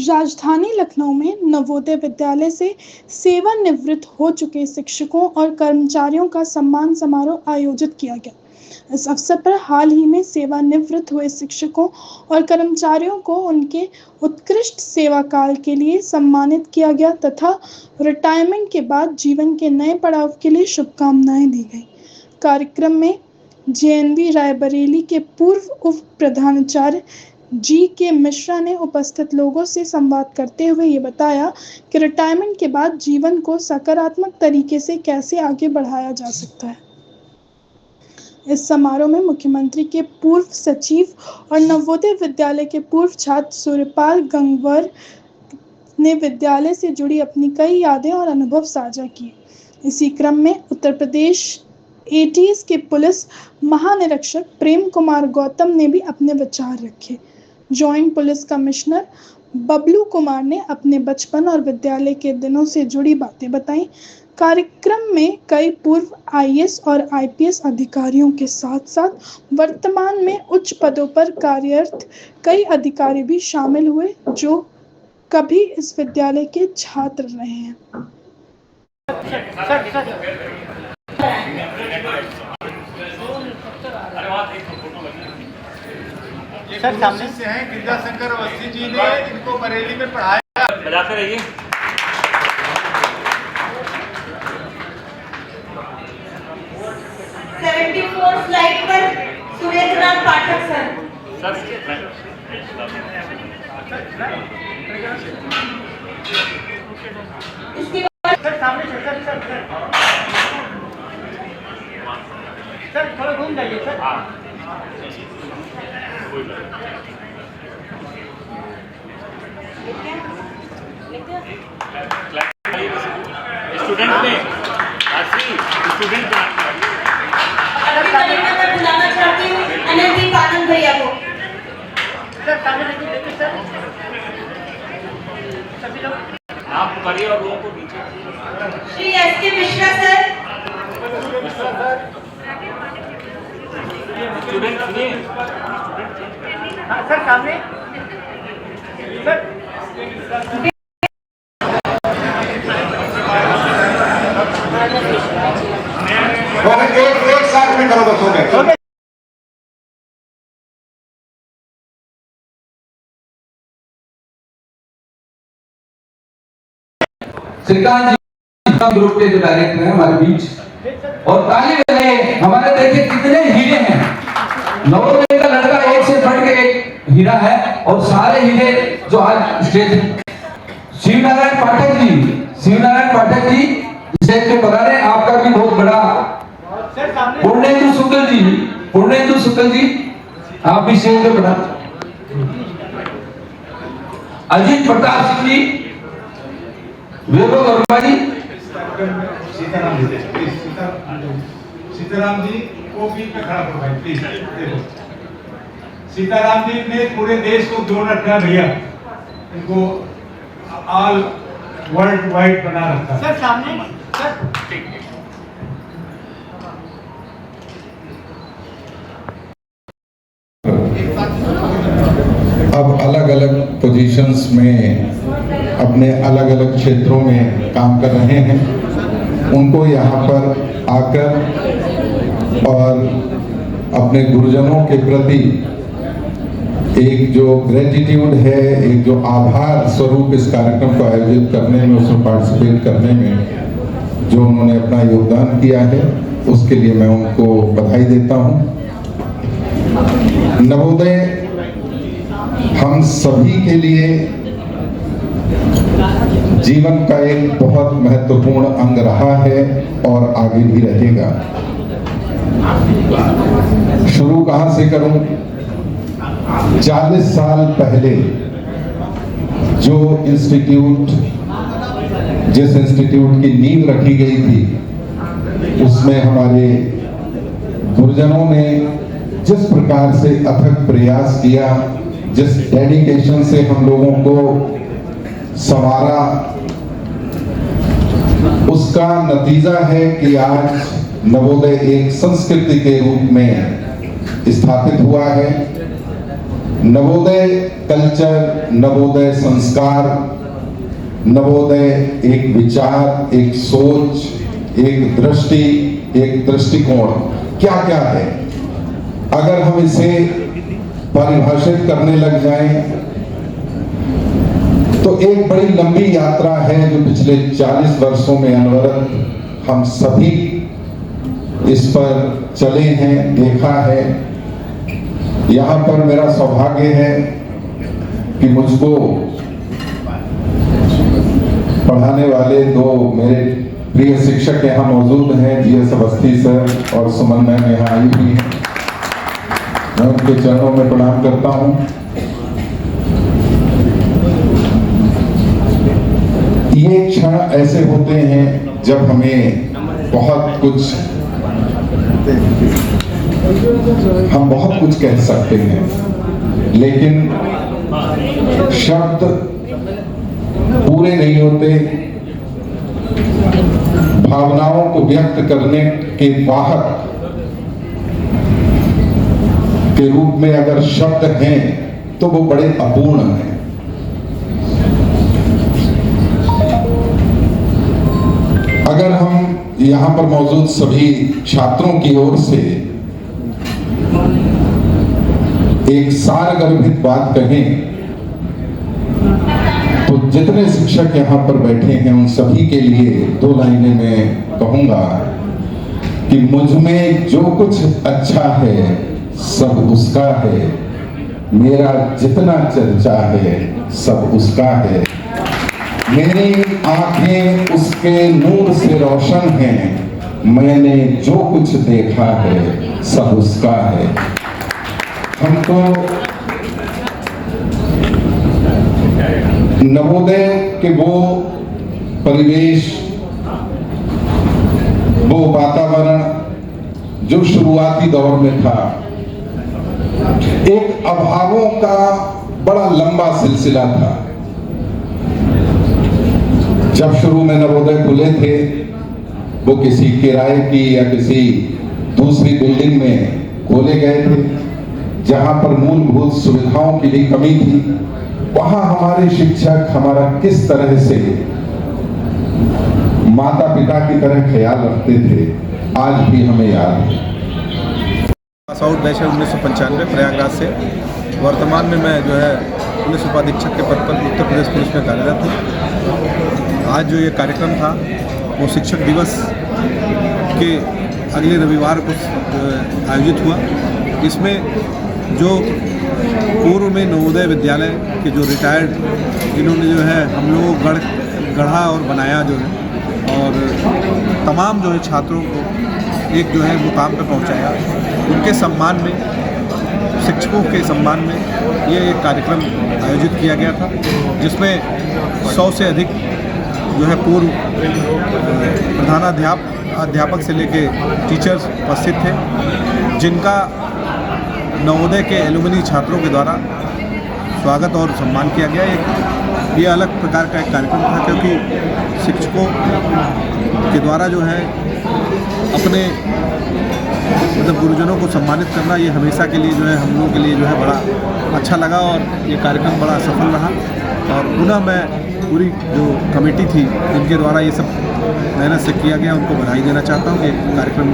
राजधानी लखनऊ में नवोदय विद्यालय से सेवानिवृत्त हो चुके शिक्षकों और कर्मचारियों का सम्मान समारोह आयोजित किया गया। इस अवसर पर हाल ही में सेवानिवृत्त हुए शिक्षकों और कर्मचारियों को उनके उत्कृष्ट सेवा काल के लिए सम्मानित किया गया तथा रिटायरमेंट के बाद जीवन के नए पड़ाव के लिए शुभकामनाएं दी गई। कार्यक्रम में जेएनवी रायबरेली के पूर्व उप प्रधानाचार्य जी.के. मिश्रा ने उपस्थित लोगों से संवाद करते हुए ये बताया कि रिटायरमेंट के बाद जीवन को सकारात्मक तरीके से कैसे आगे बढ़ाया जा सकता है। इस समारोह में मुख्यमंत्री के पूर्व सचिव और नवोदय विद्यालय के पूर्व छात्र सूर्यपाल गंगवार ने विद्यालय से जुड़ी अपनी कई यादें और अनुभव साझा किए। इसी क्रम में उत्तर प्रदेश एटीएस के पुलिस महानिरीक्षक प्रेम कुमार गौतम ने भी अपने विचार रखे। Joint police commissioner Bablu Kumar ने अपने बचपन और विद्यालय के दिनों से जुड़ी बातें बताईं। कार्यक्रम में कई पूर्व आईएएस और आईपीएस अधिकारियों के साथ साथ वर्तमान में उच्च पदों पर कार्यरत कई अधिकारी भी शामिल हुए जो कभी इस विद्यालय के छात्र रहे हैं। सर सामने से हैं गिरजा शंकर अवस्थी जी ने इनको बरेली में पढ़ाया। बजाते रहिए। स्लाइड पर सुरेंद्रनाथ पाठक सर। इसके बाद सर सामने सर थोड़ा घूम जाइए सर। स्टूडेंट में स्टूडेंट मैं बुलाना चाहती हूँ अनिल आनंद भैया को। सर सामने देखिए सर सभी लोग आप करिए और लोगों को नीचे। Shri SK. Mishra sir. Student सुनिए। हाँ सर सामने सर। एक साथ में करो बच्चों में। श्रीकांत जी ग्रुप के जो डायरेक्टर हैं हमारे बीच, और ताली बजाइए। हमारे देखिए कितने हीरे हैं। नवोदय का लड़का एक से बढ़ के एक हीरा है और सारे हीरे जो आज स्टेज शिवनारायण पाठक जी स्टेज पे बता रहे हैं। आपका भी बहुत बड़ा पूर्णेंदु शुक्ल जी आप भी स्टेज पे बता। अजीत प्रताप सिंह जी, वैभव वर्मा जी, सीताराम जी को बीच में खड़ा करो भाई प्लीज। देखो सीताराम जी ने पूरे देश को जोड़ रखा भैया, इनको ऑल वर्ल्ड वाइड बना रखा। सर सामने सर। अब अलग अलग पोजीशंस में अपने अलग अलग क्षेत्रों में काम कर रहे हैं, उनको यहाँ पर आकर और अपने गुरुजनों के प्रति एक जो ग्रेटिट्यूड है, एक जो आभार स्वरूप इस कार्यक्रम को आयोजित करने में, उसमें पार्टिसिपेट करने में जो उन्होंने अपना योगदान किया है, उसके लिए मैं उनको बधाई देता हूँ। नवोदय हम सभी के लिए जीवन का एक बहुत महत्वपूर्ण अंग रहा है और आगे भी रहेगा। शुरू कहां से करूं? 40 साल पहले जो इंस्टीट्यूट, जिस इंस्टीट्यूट की नींव रखी गई थी, उसमें हमारे गुरुजनों ने जिस प्रकार से अथक प्रयास किया, जिस डेडिकेशन से हम लोगों को संवारा, उसका नतीजा है कि आज नवोदय एक संस्कृति के रूप में स्थापित हुआ है। नवोदय कल्चर, नवोदय संस्कार, नवोदय एक विचार, एक सोच, एक दृष्टि, एक दृष्टिकोण क्या क्या है, अगर हम इसे परिभाषित करने लग जाएं तो एक बड़ी लंबी यात्रा है जो पिछले 40 वर्षों में अनवरत हम सभी इस पर चले हैं, देखा है। यहाँ पर मेरा सौभाग्य है कि मुझको पढ़ाने वाले दो मेरे प्रिय शिक्षक यहाँ मौजूद हैं, जीएस अवस्थी सर और सुमन मैम यहाँ आई हुई हैं। मैं उनके चरणों में प्रणाम करता हूँ। ये क्षण ऐसे होते हैं जब हमें हम बहुत कुछ कह सकते हैं, लेकिन शब्द पूरे नहीं होते। भावनाओं को व्यक्त करने के वाहक के रूप में अगर शब्द हैं तो वो बड़े अपूर्ण हैं। अगर हम यहाँ पर मौजूद सभी छात्रों की ओर से एक सारगर्भित बात कहें तो जितने शिक्षक यहाँ पर बैठे हैं उन सभी के लिए 2 लाइनें मैं कहूँगा कि मुझ में जो कुछ अच्छा है सब उसका है, मेरा जितना चर्चा है सब उसका है, मेरी आंखें उसके नूर से रोशन हैं, मैंने जो कुछ देखा है सब उसका है। हमको नवोदय के वो परिवेश, वो वातावरण जो शुरुआती दौर में था, एक अभावों का बड़ा लंबा सिलसिला था। जब शुरू में नवोदय खुले थे वो किसी किराए की या किसी दूसरी बिल्डिंग में खोले गए थे जहां पर मूलभूत सुविधाओं की भी कमी थी। वहां हमारे शिक्षक हमारा किस तरह से माता पिता की तरह ख्याल रखते थे, आज भी हमें याद है। पास आउट बैच है 1995 प्रयागराज से। वर्तमान में मैं जो है पुलिस उपाधीक्षक के पद पर उत्तर प्रदेश पुलिस में कार्यरत हूँ। आज जो ये कार्यक्रम था वो शिक्षक दिवस के अगले रविवार को आयोजित हुआ। इसमें जो पूर्व में नवोदय विद्यालय के जो रिटायर्ड, जिन्होंने जो है हम लोगों को गढ़ा और बनाया जो है, और तमाम जो है छात्रों को एक जो है मुकाम पे पहुंचाया, उनके सम्मान में, शिक्षकों के सम्मान में ये एक कार्यक्रम आयोजित किया गया था, जिसमें 100 से अधिक जो है पूर्व अध्यापक से लेके टीचर्स उपस्थित थे, जिनका नवोदय के एलुमनी छात्रों के द्वारा स्वागत और सम्मान किया गया। ये अलग प्रकार का एक कार्यक्रम था, क्योंकि शिक्षकों के द्वारा जो है अपने मतलब गुरुजनों को सम्मानित करना, ये हमेशा के लिए जो है हम लोगों के लिए जो है बड़ा अच्छा लगा और ये कार्यक्रम बड़ा सफल रहा। और पुनः मैं पूरी जो कमेटी थी जिनके द्वारा ये सब मेहनत से किया गया, उनको बधाई देना चाहता हूँ कि कार्यक्रम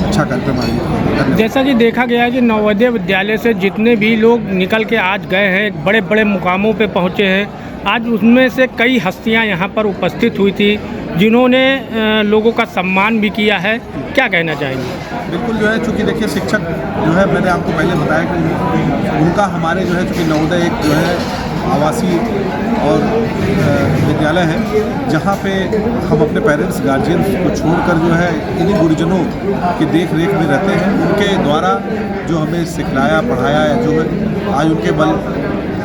अच्छा कार्यक्रम आयोजित। जैसा कि देखा गया है कि नवोदय विद्यालय से जितने भी लोग निकल के आज गए हैं, बड़े बड़े मुकामों पे पहुँचे हैं, आज उसमें से कई हस्तियां यहाँ पर उपस्थित हुई थी जिन्होंने लोगों का सम्मान भी किया है। क्या कहना चाहेंगे? बिल्कुल जो है, चूँकि देखिए शिक्षक जो है, मैंने आपको पहले बताया कि उनका हमारे जो है, चूँकि नवोदय एक जो है आवासीय और विद्यालय है, जहाँ पे हम अपने पेरेंट्स गार्जियंस को छोड़कर जो है इन्हीं गुरुजनों की देख रेख में रहते हैं। उनके द्वारा जो हमें सिखलाया पढ़ाया जो है, आज उनके बल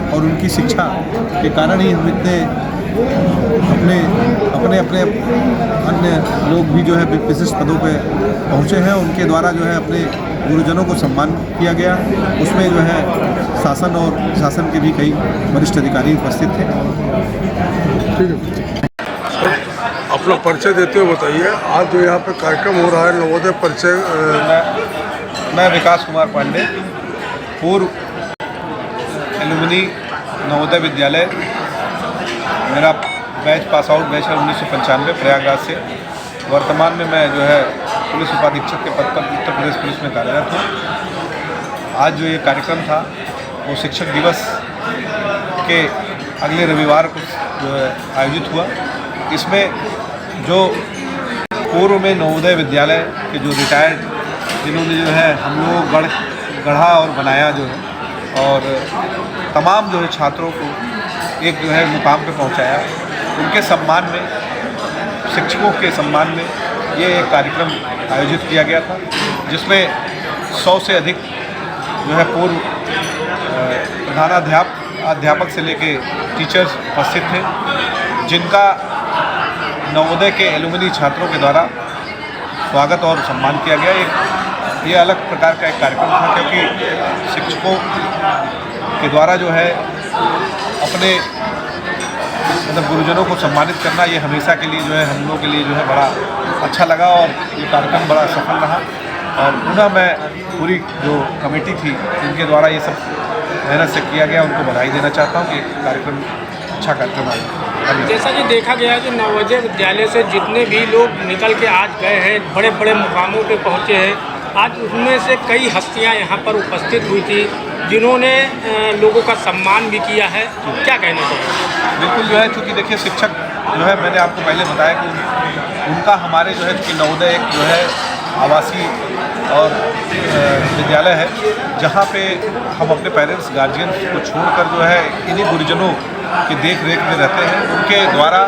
और उनकी शिक्षा के कारण ही हम इतने अपने अन्य लोग भी जो है विशिष्ट पदों पे पहुँचे हैं। उनके द्वारा जो है अपने गुरुजनों को सम्मान किया गया। उसमें जो है शासन और शासन के भी कई वरिष्ठ अधिकारी उपस्थित थे। अपना परिचय देते हुए बताइए, आज जो यहाँ पे कार्यक्रम हो रहा है नवोदय परिचय। मैं विकास कुमार पांडे, पूर्व एलुमनी नवोदय विद्यालय, मेरा बैच पास आउट बैच है 1995 प्रयागराज से। वर्तमान में मैं जो है पुलिस उपाधीक्षक के पद पर उत्तर प्रदेश पुलिस में कार्यरत हूँ। आज जो ये कार्यक्रम था वो शिक्षक दिवस के अगले रविवार को जो है आयोजित हुआ। इसमें जो पूर्व में नवोदय विद्यालय के जो रिटायर्ड, जिन्होंने जो है हम लोग गढ़ा और बनाया जो है, और तमाम जो है छात्रों को एक जो है मुकाम पे पहुंचाया, उनके सम्मान में, शिक्षकों के सम्मान में ये एक कार्यक्रम आयोजित किया गया था, जिसमें 100 से अधिक जो है पूर्व प्रधानाध्यापक से लेके टीचर्स उपस्थित थे, जिनका नवोदय के एलुमनी छात्रों के द्वारा स्वागत और सम्मान किया गया। ये अलग प्रकार का एक कार्यक्रम था, क्योंकि शिक्षकों के द्वारा जो है अपने मतलब गुरुजनों को सम्मानित करना, ये हमेशा के लिए जो है हम लोगों के लिए जो है बड़ा अच्छा लगा, और ये कार्यक्रम बड़ा सफल रहा। और पुनः मैं पूरी जो कमेटी थी जिनके द्वारा ये सब मेहनत से किया गया, उनको बधाई देना चाहता हूँ कि कार्यक्रम अच्छा कार्यक्रम आया। जैसा कि देखा गया कि नवोदय विद्यालय से जितने भी लोग निकल के आज गए हैं, बड़े बड़े मुकामों पे पहुँचे हैं, आज उसमें से कई हस्तियां यहाँ पर उपस्थित हुई थी, जिन्होंने लोगों का सम्मान भी किया है। क्या कहना चाहिए? बिल्कुल जो है, चूँकि देखिए शिक्षक जो है, मैंने आपको पहले बताया कि उनका हमारे जो है, चूँकि नवोदय एक जो है आवासीय और विद्यालय है, जहाँ पे हम अपने पेरेंट्स गार्जियन को छोड़कर जो है इन्हीं गुरुजनों की देख रेख में रहते हैं। उनके द्वारा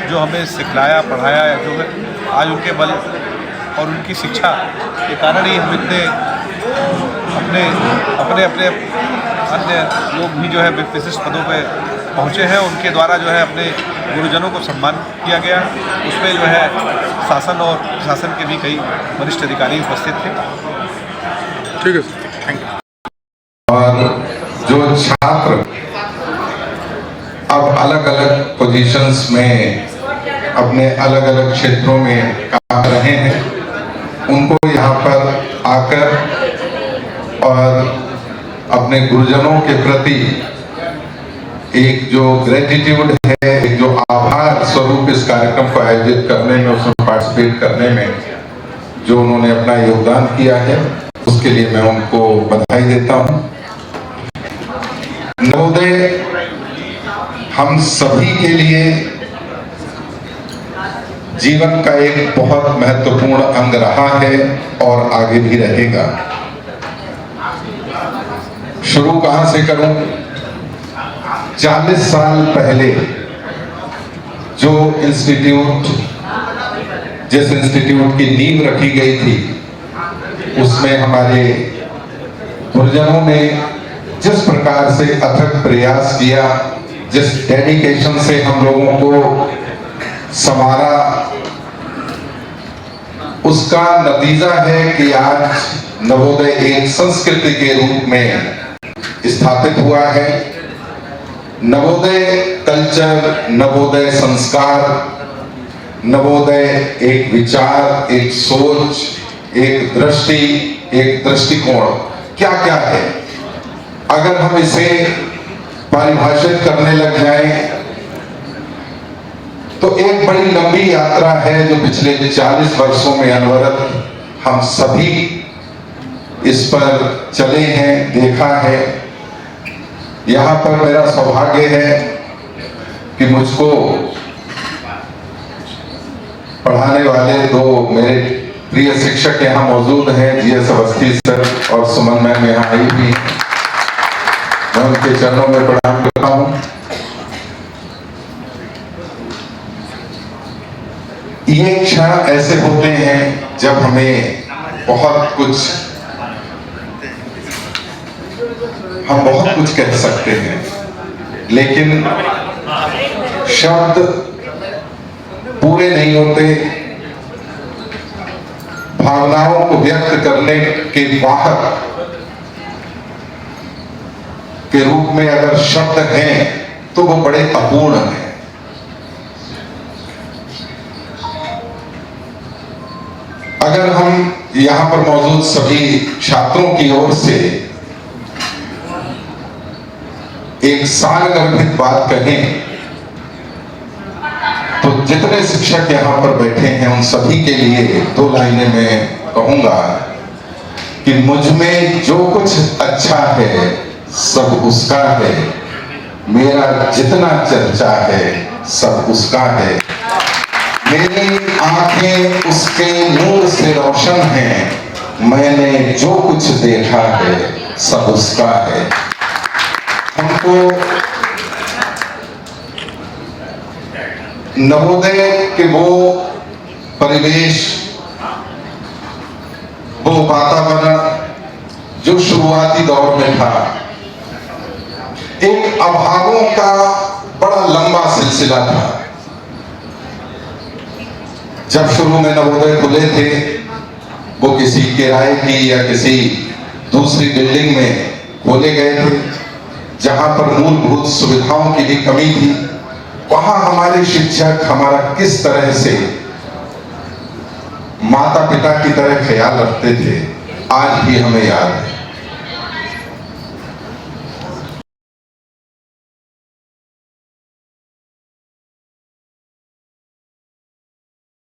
जो हमें सिखलाया पढ़ाया, जो है आज उनके बल और उनकी शिक्षा के कारण ही हम इतने अपने अन्य लोग भी जो है विशिष्ट पदों पे पहुँचे हैं। उनके द्वारा जो है अपने गुरुजनों को सम्मान किया गया। उसमें जो है शासन और प्रशासन के भी कई वरिष्ठ अधिकारी उपस्थित थे। ठीक है सर, थैंक यू। और जो छात्र अब अलग अलग पोजीशंस में अपने अलग अलग क्षेत्रों में काम कर रहे हैं, उनको यहाँ पर आकर और अपने गुरुजनों के प्रति एक जो ग्रेटिट्यूड है, एक जो आभार स्वरूप इस कार्यक्रम को आयोजित करने में, उसमें पार्टिसिपेट करने में जो उन्होंने अपना योगदान किया है, उसके लिए मैं उनको बधाई देता हूँ। नवोदय हम सभी के लिए जीवन का एक बहुत महत्वपूर्ण अंग रहा है और आगे भी रहेगा। शुरू कहां से करूं? 40 साल पहले जो इंस्टीट्यूट, जिस इंस्टीट्यूट की नींव रखी गई थी, उसमें हमारे गुरुजनों ने जिस प्रकार से अथक प्रयास किया, जिस डेडिकेशन से हम लोगों को संवारा, उसका नतीजा है कि आज नवोदय एक संस्कृति के रूप में स्थापित हुआ है। नवोदय कल्चर, नवोदय संस्कार, नवोदय एक विचार, एक सोच, एक दृष्टि, एक दृष्टिकोण क्या क्या है, अगर हम इसे परिभाषित करने लग जाएं तो एक बड़ी लंबी यात्रा है जो पिछले 40 वर्षों में अनवरत हम सभी इस पर चले हैं, देखा है। यहाँ पर मेरा सौभाग्य है कि मुझको पढ़ाने वाले दो मेरे प्रिय शिक्षक यहाँ मौजूद हैं, जीएस अवस्थी सर और सुमन मैम यहाँ आई भी। मैं उनके चरणों में प्रणाम करता हूँ। ये क्षण ऐसे होते हैं जब हमें हम बहुत कुछ कह सकते हैं, लेकिन शब्द पूरे नहीं होते। भावनाओं को व्यक्त करने के वाहक के रूप में अगर शब्द हैं तो वो बड़े अपूर्ण हैं। अगर हम यहाँ पर मौजूद सभी छात्रों की ओर से एक सारगर्भित बात कहें तो जितने शिक्षक यहाँ पर बैठे हैं उन सभी के लिए 2 लाइनें मैं कहूंगा कि मुझ में जो कुछ अच्छा है सब उसका है, मेरा जितना चर्चा है सब उसका है, मेरी आंखें उसके नूर से रोशन हैं, मैंने जो कुछ देखा है सब उसका है। हमको नवोदय के वो परिवेश, वो वातावरण जो शुरुआती दौर में था, एक अभावों का बड़ा लंबा सिलसिला था। जब शुरू में नवोदय खुले थे वो किसी किराए की या किसी दूसरी बिल्डिंग में खोले गए थे जहां पर मूलभूत सुविधाओं की भी कमी थी। वहां हमारे शिक्षक हमारा किस तरह से माता पिता की तरह ख्याल रखते थे आज भी हमें याद है।